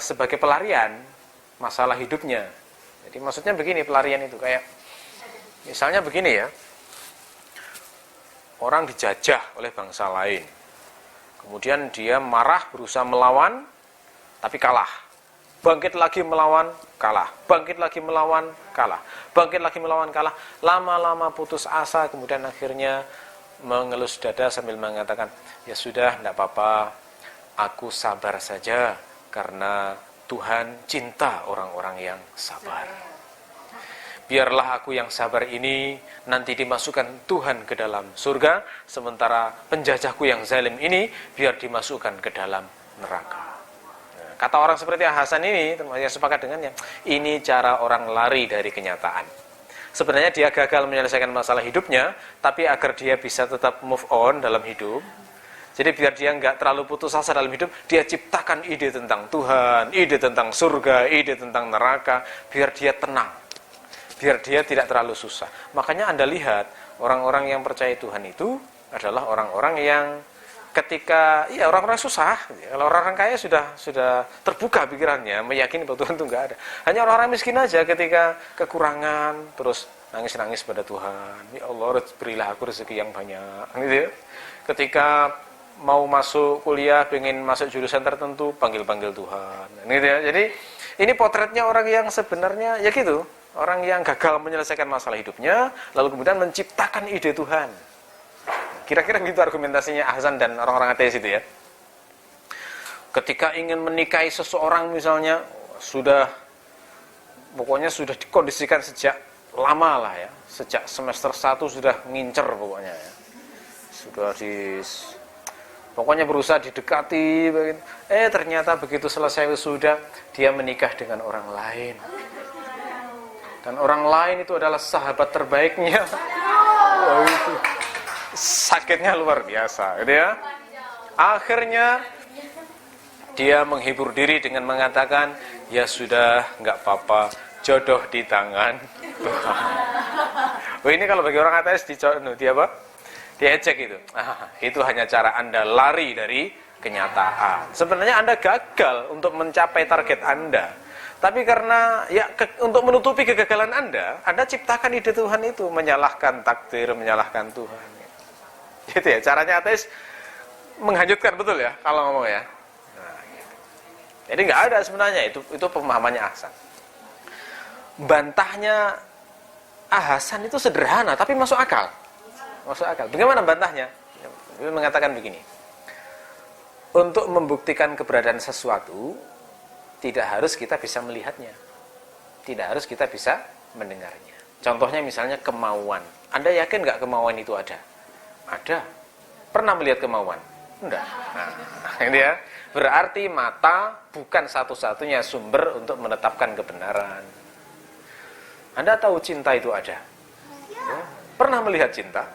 sebagai pelarian masalah hidupnya. Jadi maksudnya begini, pelarian itu kayak misalnya begini ya. Orang dijajah oleh bangsa lain. Kemudian dia marah, berusaha melawan, tapi kalah. Bangkit lagi melawan, kalah. Bangkit lagi melawan, kalah. Bangkit lagi melawan, kalah. Lama-lama putus asa, kemudian akhirnya mengelus dada sambil mengatakan, ya sudah, tidak apa-apa, aku sabar saja, karena Tuhan cinta orang-orang yang sabar. Biarlah aku yang sabar ini nanti dimasukkan Tuhan ke dalam surga, sementara penjajahku yang zalim ini biar dimasukkan ke dalam neraka. kata orang seperti Hasan ini, termasuk yang sepakat dengannya, ini cara orang lari dari kenyataan. Sebenarnya dia gagal menyelesaikan masalah hidupnya, tapi agar dia bisa tetap move on dalam hidup, jadi biar dia nggak terlalu putus asa dalam hidup, dia ciptakan ide tentang Tuhan, ide tentang surga, ide tentang neraka, biar dia tenang, biar dia tidak terlalu susah. Makanya Anda lihat, orang-orang yang percaya Tuhan itu adalah orang-orang yang ketika, ya orang-orang susah, kalau orang-orang kaya sudah terbuka pikirannya, meyakini bahwa Tuhan itu nggak ada. Hanya orang-orang miskin aja ketika kekurangan, terus nangis-nangis pada Tuhan, ya Allah berilah aku rezeki yang banyak, gitu ya. Ketika mau masuk kuliah, pengen masuk jurusan tertentu, panggil-panggil Tuhan, gitu ya. Jadi ini potretnya orang yang sebenarnya ya gitu, orang yang gagal menyelesaikan masalah hidupnya, lalu kemudian menciptakan ide Tuhan. Kira-kira gitu argumentasinya Hasan dan orang-orang ateis itu ya. Ketika ingin menikahi seseorang misalnya, pokoknya sudah dikondisikan sejak lama lah ya, sejak semester 1 sudah ngincer pokoknya ya. Pokoknya berusaha didekati, ternyata begitu selesai wisuda dia menikah dengan orang lain. Dan orang lain itu adalah sahabat terbaiknya. Wah, itu sakitnya luar biasa, gitu ya. Akhirnya dia menghibur diri dengan mengatakan, ya sudah, nggak apa-apa, jodoh di tangan Tuhan. Oh, ini kalau bagi orang ateis diejek itu. Itu hanya cara Anda lari dari kenyataan. Sebenarnya Anda gagal untuk mencapai target Anda. Tapi karena untuk menutupi kegagalan Anda ciptakan ide Tuhan itu, menyalahkan takdir, menyalahkan Tuhan. Gitu ya, caranya ateis menghanyutkan, betul ya kalau ngomong ya. Nah, gitu. Jadi nggak ada sebenarnya, itu pemahamannya Hasan. Bantahnya Hasan itu sederhana tapi masuk akal. Masuk akal. Bagaimana bantahnya? Dia mengatakan begini. Untuk membuktikan keberadaan sesuatu, tidak harus kita bisa melihatnya. Tidak harus kita bisa mendengarnya. Contohnya misalnya kemauan. Anda yakin nggak kemauan itu ada? Ada. Pernah melihat kemauan? Enggak. Nah, ini ya. Berarti mata bukan satu-satunya sumber untuk menetapkan kebenaran. Anda tahu cinta itu ada? Ya. Pernah melihat cinta?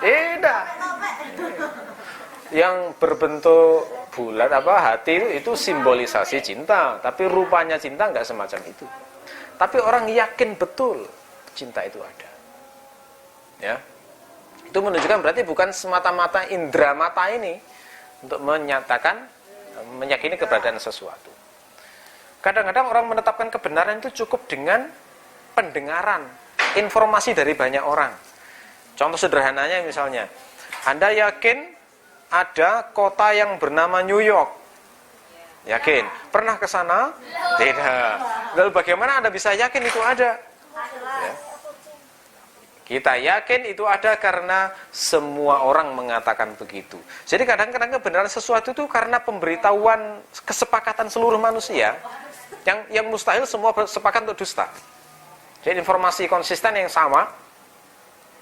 Tidak. Yang berbentuk bulat hati itu simbolisasi cinta, tapi rupanya cinta enggak semacam itu. Tapi orang yakin betul cinta itu ada. Ya. Itu menunjukkan berarti bukan semata-mata indera mata ini untuk meyakini keberadaan sesuatu. Kadang-kadang orang menetapkan kebenaran itu cukup dengan pendengaran informasi dari banyak orang. Contoh sederhananya misalnya, Anda yakin ada kota yang bernama New York? Yakin? Pernah ke sana? Tidak. Lalu bagaimana Anda bisa yakin itu ada? Ya. Kita yakin itu ada karena semua orang mengatakan begitu. Jadi kadang-kadang kebenaran sesuatu itu karena pemberitahuan kesepakatan seluruh manusia yang mustahil semua sepakat untuk dusta. Jadi informasi konsisten yang sama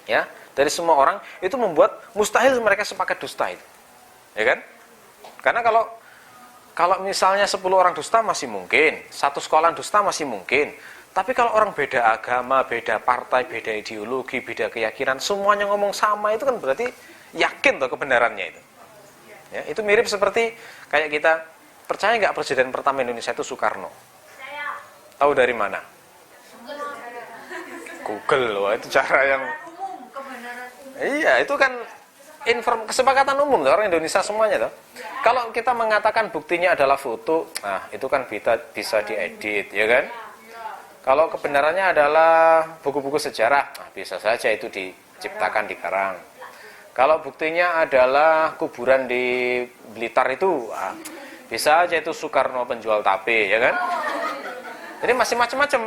ya dari semua orang itu membuat mustahil mereka sepakat dusta itu. Ya kan? Karena kalau misalnya 10 orang dusta masih mungkin, satu sekolah dusta masih mungkin. Tapi kalau orang beda agama, beda partai, beda ideologi, beda keyakinan, semuanya ngomong sama, itu kan berarti yakin tuh kebenarannya itu. Ya, itu mirip seperti kayak kita percaya nggak presiden pertama Indonesia itu Soekarno? Tahu dari mana? Google loh, itu cara yang iya, itu kan kesepakatan umum tuh, orang Indonesia semuanya tuh. Kalau kita mengatakan buktinya adalah foto, nah itu kan bisa diedit, ya kan? Kalau kebenarannya adalah buku-buku sejarah, nah bisa saja itu diciptakan, dikarang. Kalau buktinya adalah kuburan di Blitar itu, nah, bisa aja itu Soekarno penjual tape, ya kan? Jadi masih macam-macam.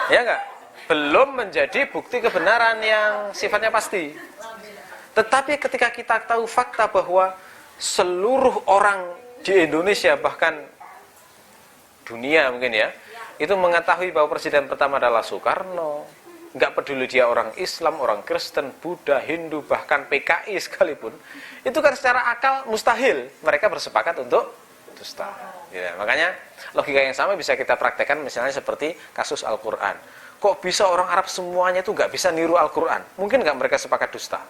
Ya enggak? Belum menjadi bukti kebenaran yang sifatnya pasti. Tetapi ketika kita tahu fakta bahwa seluruh orang di Indonesia, bahkan dunia mungkin ya, itu mengetahui bahwa presiden pertama adalah Soekarno, nggak peduli dia orang Islam, orang Kristen, Buddha, Hindu, bahkan PKI sekalipun, itu kan secara akal mustahil mereka bersepakat untuk dusta. Ya, makanya logika yang sama bisa kita praktekkan misalnya seperti kasus Al-Quran. Kok bisa orang Arab semuanya itu nggak bisa niru Al-Quran? Mungkin nggak mereka sepakat dusta?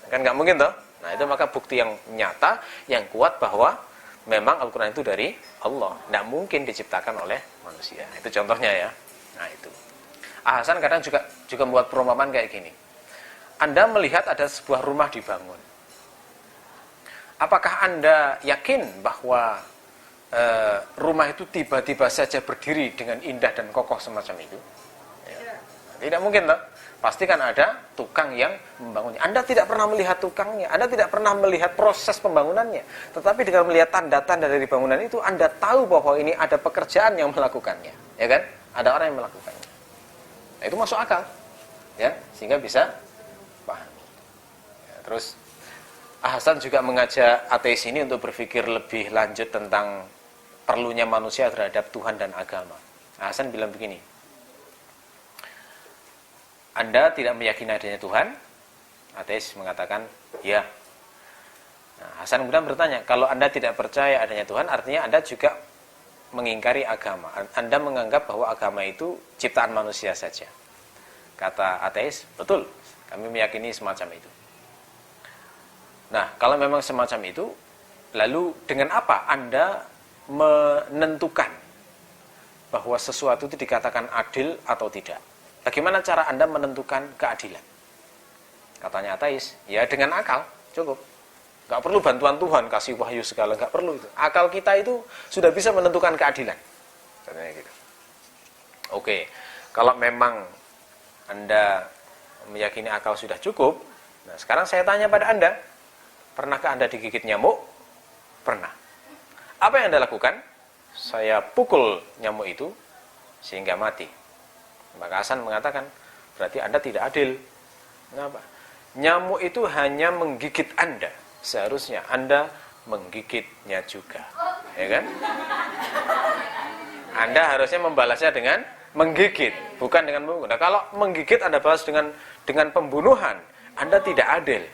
Kan nggak mungkin toh? Nah itu maka bukti yang nyata, yang kuat bahwa memang Al-Quran itu dari Allah, nggak mungkin diciptakan oleh manusia. Itu contohnya ya. Nah itu. Hasan kadang juga membuat perumpamaan kayak gini. Anda melihat ada sebuah rumah dibangun. Apakah Anda yakin bahwa rumah itu tiba-tiba saja berdiri dengan indah dan kokoh semacam itu? Ya. Tidak mungkin toh. Pasti kan ada tukang yang membangunnya. Anda tidak pernah melihat tukangnya, Anda tidak pernah melihat proses pembangunannya. Tetapi dengan melihat tanda-tanda dari bangunan itu, Anda tahu bahwa ini ada pekerjaan yang melakukannya, ya kan? Ada orang yang melakukannya. Nah, itu masuk akal, ya, sehingga bisa paham. Ya, terus Hasan juga mengajak ateis ini untuk berpikir lebih lanjut tentang perlunya manusia terhadap Tuhan dan agama. Hasan bilang begini. Anda tidak meyakini adanya Tuhan? Ateis mengatakan, ya. Nah, Hasan kemudian bertanya, kalau Anda tidak percaya adanya Tuhan, artinya Anda juga mengingkari agama. Anda menganggap bahwa agama itu ciptaan manusia saja. Kata ateis, betul, kami meyakini semacam itu. Nah, kalau memang semacam itu, lalu dengan apa Anda menentukan bahwa sesuatu itu dikatakan adil atau tidak? Bagaimana cara Anda menentukan keadilan? Katanya ateis, ya dengan akal, cukup. Gak perlu bantuan Tuhan, kasih wahyu segala, gak perlu itu. Akal kita itu sudah bisa menentukan keadilan. Katanya gitu. Oke, kalau memang Anda meyakini akal sudah cukup, nah sekarang saya tanya pada Anda, pernahkah Anda digigit nyamuk? Pernah. Apa yang Anda lakukan? Saya pukul nyamuk itu sehingga mati. Maka Hasan mengatakan, berarti Anda tidak adil. Kenapa? Nyamuk itu hanya menggigit Anda. Seharusnya Anda menggigitnya juga. Ya kan? Anda harusnya membalasnya dengan menggigit, bukan dengan membunuh. Nah, kalau menggigit Anda balas dengan pembunuhan, Anda tidak adil.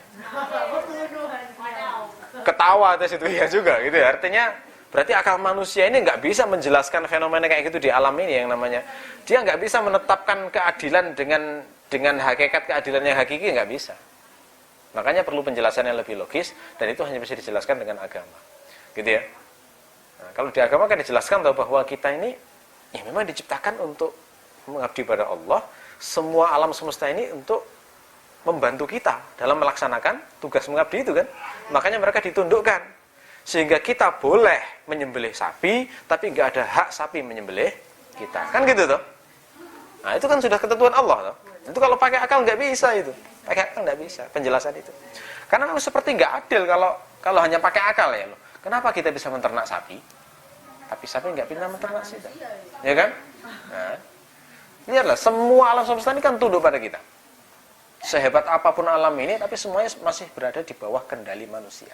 Ketawa atas itu ya juga gitu ya. Artinya berarti akal manusia ini nggak bisa menjelaskan fenomena kayak gitu di alam ini, yang namanya dia nggak bisa menetapkan keadilan dengan hakikat keadilan yang hakiki, nggak bisa. Makanya perlu penjelasan yang lebih logis, dan itu hanya bisa dijelaskan dengan agama, gitu ya. Nah, kalau di agama kan dijelaskan bahwa kita ini ya memang diciptakan untuk mengabdi pada Allah, semua alam semesta ini untuk membantu kita dalam melaksanakan tugas mengabdi itu kan. Makanya mereka ditundukkan. Sehingga kita boleh menyembelih sapi, tapi nggak ada hak sapi menyembelih kita. Kan gitu toh? Nah itu kan sudah ketentuan Allah toh. Itu kalau pakai akal nggak bisa itu. Pakai akal nggak bisa penjelasan itu. Karena seperti nggak adil kalau hanya pakai akal ya loh. Kenapa kita bisa menternak sapi, tapi sapi nggak bisa menternak kita? Ya kan? Nah, lihatlah semua alam semesta ini kan tunduk pada kita. Sehebat apapun alam ini, tapi semuanya masih berada di bawah kendali manusia.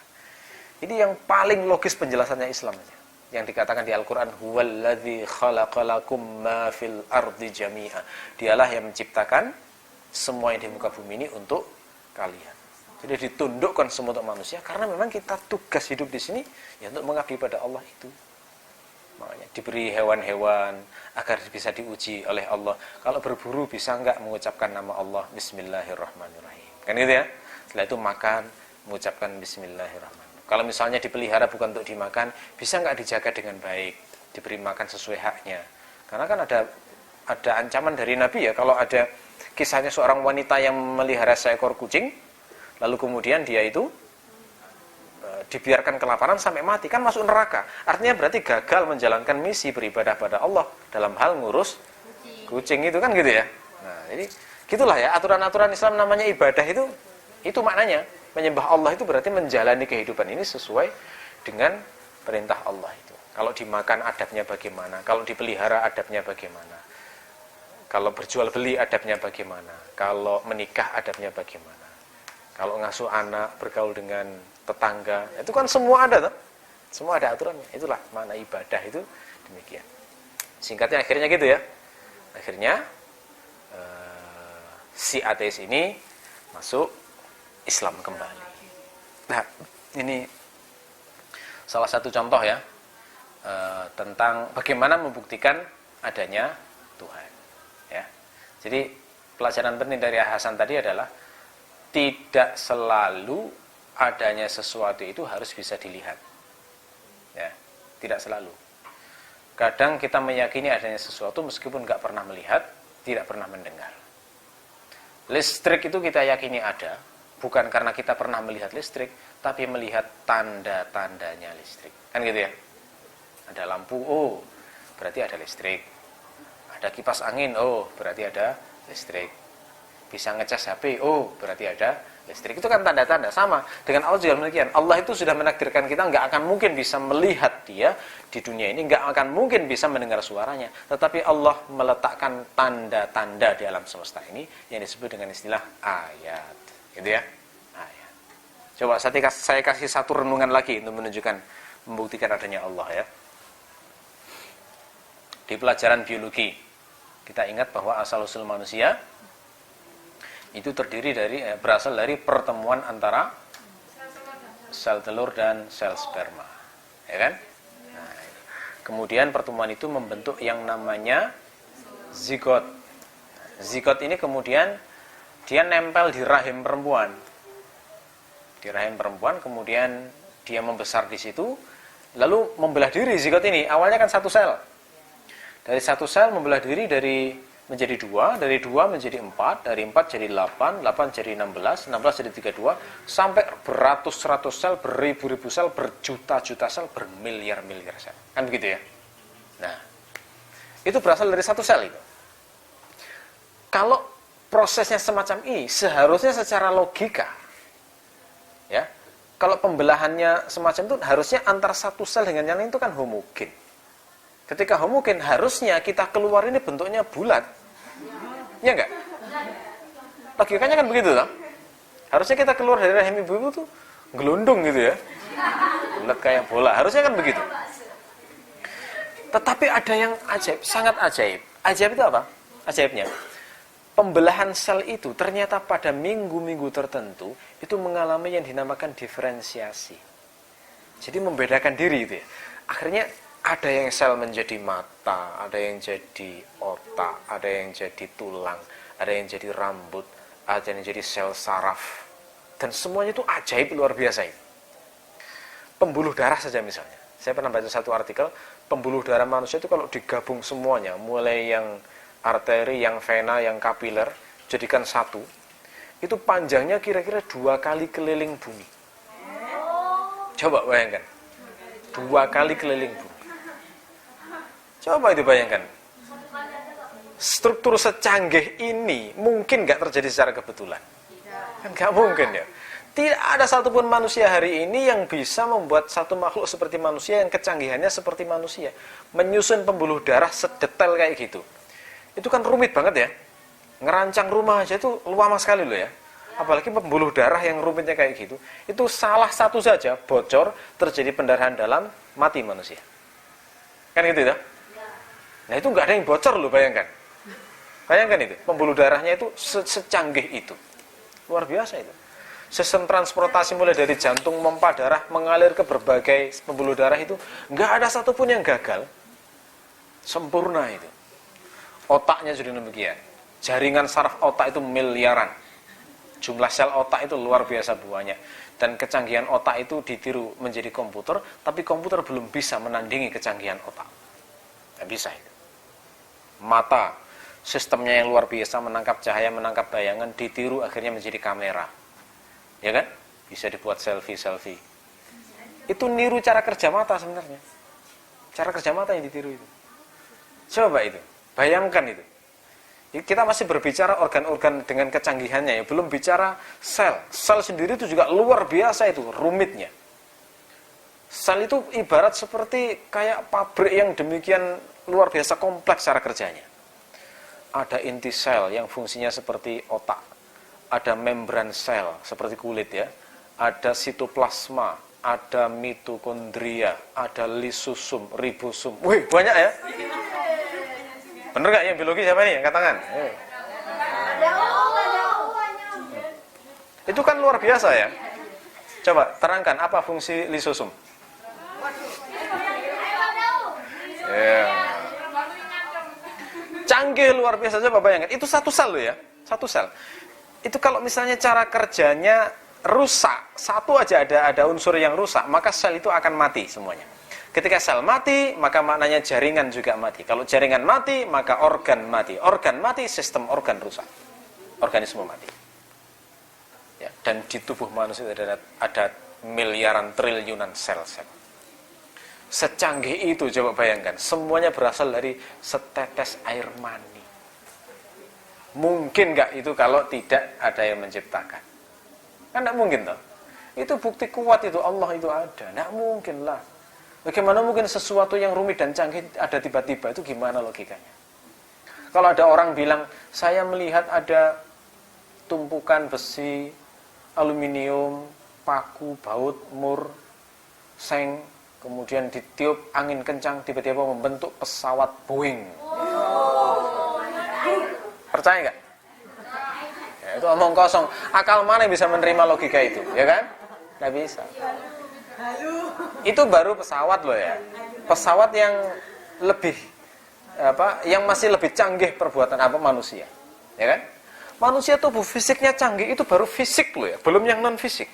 Ini yang paling logis penjelasannya Islam aja. Yang dikatakan di Al-Quran, huwallazi khalaqalakum ma fil ardi jami'a. Dialah yang menciptakan semua yang di muka bumi ini untuk kalian. Jadi ditundukkan semua untuk manusia, karena memang kita tugas hidup di sini ya untuk mengabdi pada Allah itu. Makanya diberi hewan-hewan agar bisa diuji oleh Allah. Kalau berburu bisa enggak mengucapkan nama Allah, Bismillahirrahmanirrahim. Kan gitu ya. Setelah itu makan, mengucapkan Bismillahirrahmanirrahim. Kalau misalnya dipelihara bukan untuk dimakan, bisa nggak dijaga dengan baik, diberi makan sesuai haknya. Karena kan ada ancaman dari Nabi ya, kalau ada kisahnya seorang wanita yang melihara seekor kucing, lalu kemudian dia itu dibiarkan kelaparan sampai mati, kan masuk neraka. Artinya berarti gagal menjalankan misi beribadah pada Allah dalam hal ngurus kucing itu kan gitu ya. Nah, jadi gitulah ya aturan-aturan Islam, namanya ibadah itu maknanya. Menyembah Allah itu berarti menjalani kehidupan ini sesuai dengan perintah Allah itu. Kalau dimakan adabnya bagaimana, kalau dipelihara adabnya bagaimana, kalau berjual beli adabnya bagaimana, kalau menikah adabnya bagaimana, kalau ngasuh anak, bergaul dengan tetangga, itu kan semua ada, semua ada aturannya. Itulah makna ibadah itu demikian. Singkatnya akhirnya gitu ya. Akhirnya si ateis ini masuk Islam kembali. Nah, ini salah satu contoh ya tentang bagaimana membuktikan adanya Tuhan. Ya, jadi pelajaran penting dari Hasan tadi adalah tidak selalu adanya sesuatu itu harus bisa dilihat. Ya, tidak selalu. Kadang kita meyakini adanya sesuatu meskipun nggak pernah melihat, tidak pernah mendengar. Listrik itu kita yakini ada, bukan karena kita pernah melihat listrik, tapi melihat tanda-tandanya listrik. Kan gitu ya? Ada lampu, oh, berarti ada listrik. Ada kipas angin, oh, berarti ada listrik. Bisa ngecas HP, oh, berarti ada listrik. Itu kan tanda-tanda. Sama dengan Allah juga demikian. Allah itu sudah menakdirkan kita nggak akan mungkin bisa melihat dia di dunia ini, nggak akan mungkin bisa mendengar suaranya. Tetapi Allah meletakkan tanda-tanda di alam semesta ini yang disebut dengan istilah ayat. Gitu ya? Ayat. Coba saya kasih satu renungan lagi untuk menunjukkan, membuktikan adanya Allah ya. Di pelajaran biologi, kita ingat bahwa asal-usul manusia itu terdiri dari berasal dari pertemuan antara sel telur dan sel sperma, ya kan? Nah, kemudian pertemuan itu membentuk yang namanya zigot. Zigot ini kemudian dia nempel di rahim perempuan. Di rahim perempuan, kemudian dia membesar di situ, lalu membelah diri. Zigot ini awalnya kan satu sel. Dari satu sel membelah diri menjadi 2, dari 2 menjadi 4, dari 4 jadi 8, 8 jadi 16, 16 jadi 32, sampai beratus-ratus sel, beribu-ribu sel, berjuta-juta sel, bermiliar-miliar sel. Kan begitu ya? Nah, itu berasal dari satu sel itu. Kalau prosesnya semacam ini, seharusnya secara logika, ya, kalau pembelahannya semacam itu, harusnya antara satu sel dengan yang lain itu kan homogen. Ketika homogen, harusnya kita keluar ini bentuknya bulat. Ya enggak? Logikanya kan begitu toh? Harusnya kita keluar dari rahim ibu itu tuh gelundung gitu ya. Bulat kayak bola. Harusnya kan begitu. Tetapi ada yang ajaib, sangat ajaib. Ajaib itu apa? Ajaibnya, pembelahan sel itu ternyata pada minggu-minggu tertentu itu mengalami yang dinamakan diferensiasi. Jadi membedakan diri itu ya. Akhirnya ada yang sel menjadi mata, ada yang jadi otak, ada yang jadi tulang, ada yang jadi rambut, ada yang jadi sel saraf. Dan semuanya itu ajaib, luar biasa itu. Pembuluh darah saja misalnya. Saya pernah baca satu artikel, pembuluh darah manusia itu kalau digabung semuanya, mulai yang arteri, yang vena, yang kapiler, jadikan satu, itu panjangnya kira-kira 2 kali keliling bumi. Coba bayangkan, 2 kali keliling bumi. Coba itu bayangkan. Struktur secanggih ini mungkin nggak terjadi secara kebetulan. Kan nggak mungkin ya. Tidak ada satupun manusia hari ini yang bisa membuat satu makhluk seperti manusia yang kecanggihannya seperti manusia. Menyusun pembuluh darah sedetail kayak gitu. Itu kan rumit banget ya. Ngerancang rumah aja itu lama sekali loh ya. Apalagi pembuluh darah yang rumitnya kayak gitu. Itu salah satu saja bocor, terjadi pendarahan dalam, mati manusia. Kan gitu ya. Nah itu nggak ada yang bocor loh, bayangkan. Bayangkan itu, pembuluh darahnya itu secanggih itu. Luar biasa itu. Sistem transportasi mulai dari jantung, pompa darah, mengalir ke berbagai pembuluh darah itu, nggak ada satupun yang gagal. Sempurna itu. Otaknya juga demikian. Jaringan saraf otak itu miliaran. Jumlah sel otak itu luar biasa banyak. Dan kecanggihan otak itu ditiru menjadi komputer, tapi komputer belum bisa menandingi kecanggihan otak. Nggak bisa itu. Mata, sistemnya yang luar biasa, menangkap cahaya, menangkap bayangan, ditiru akhirnya menjadi kamera. Ya kan? Bisa dibuat selfie-selfie. Itu niru cara kerja mata sebenarnya. Cara kerja mata yang ditiru itu. Coba itu, bayangkan itu. Kita masih berbicara organ-organ dengan kecanggihannya ya, belum bicara sel. Sel sendiri itu juga luar biasa itu, rumitnya. Sel itu ibarat seperti kayak pabrik yang demikian luar biasa kompleks cara kerjanya. Ada inti sel yang fungsinya seperti otak. Ada membran sel seperti kulit ya. Ada sitoplasma, ada mitokondria, ada lisosum, ribosum. Wih, banyak ya. Bener gak yang biologi siapa nih? Angkat tangan. Itu kan luar biasa ya. Coba terangkan apa fungsi lisosum. Ya. Canggih luar biasa, coba bayangkan. Itu satu sel loh ya, satu sel. Itu kalau misalnya cara kerjanya rusak, satu aja ada unsur yang rusak, maka sel itu akan mati semuanya. Ketika sel mati, maka maknanya jaringan juga mati. Kalau jaringan mati, maka organ mati. Organ mati, sistem organ rusak. Organisme mati. Ya, dan di tubuh manusia ada miliaran triliunan sel-sel. Secanggih itu, coba bayangkan. Semuanya berasal dari setetes air mani. Mungkin nggak itu kalau tidak ada yang menciptakan? Kan nggak mungkin toh. Itu bukti kuat itu Allah itu ada. Nggak mungkin lah. Bagaimana mungkin sesuatu yang rumit dan canggih ada tiba-tiba? Itu gimana logikanya? Kalau ada orang bilang, saya melihat ada tumpukan besi, aluminium, paku, baut, mur, seng, kemudian ditiup angin kencang, tiba-tiba membentuk pesawat Boeing. Percaya nggak? Ya, itu omong kosong. Akal mana yang bisa menerima logika itu, ya kan? Nggak bisa. Itu baru pesawat loh ya. Pesawat yang lebih yang masih lebih canggih perbuatan manusia, ya kan? Manusia tubuh fisiknya canggih itu baru fisik loh ya, belum yang non fisik.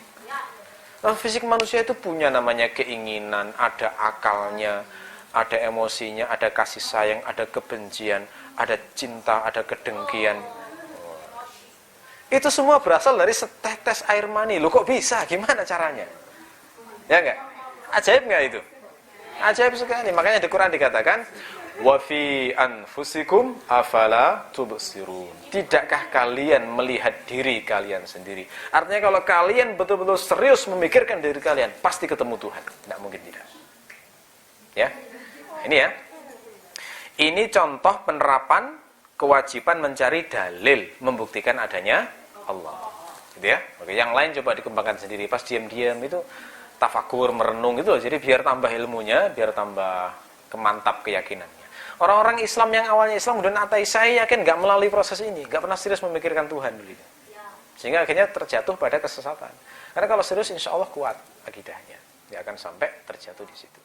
Non fisik manusia itu punya namanya keinginan, ada akalnya, ada emosinya, ada kasih sayang, ada kebencian, ada cinta, ada kedengkian. Itu semua berasal dari setetes air mani. Loh kok bisa? Gimana caranya? Ya enggak? Ajaib enggak itu? Ajaib sekali. Makanya di Quran dikatakan, wa fi anfusikum afala tubsirun. Tidakkah kalian melihat diri kalian sendiri? Artinya kalau kalian betul-betul serius memikirkan diri kalian, pasti ketemu Tuhan. Tidak mungkin tidak. Ya. Ini ya. Ini contoh penerapan kewajiban mencari dalil membuktikan adanya Allah. Gitu ya. Oke, yang lain coba dikembangkan sendiri. Pas diam-diam itu tafakur, merenung gitu loh. Jadi biar tambah ilmunya, biar tambah kemantap keyakinannya. Orang-orang Islam yang awalnya Islam kemudian ateis, saya yakin nggak melalui proses ini, nggak pernah serius memikirkan Tuhan dulu. Sehingga akhirnya terjatuh pada kesesatan. Karena kalau serius, insya Allah kuat akidahnya, dia akan sampai terjatuh di situ.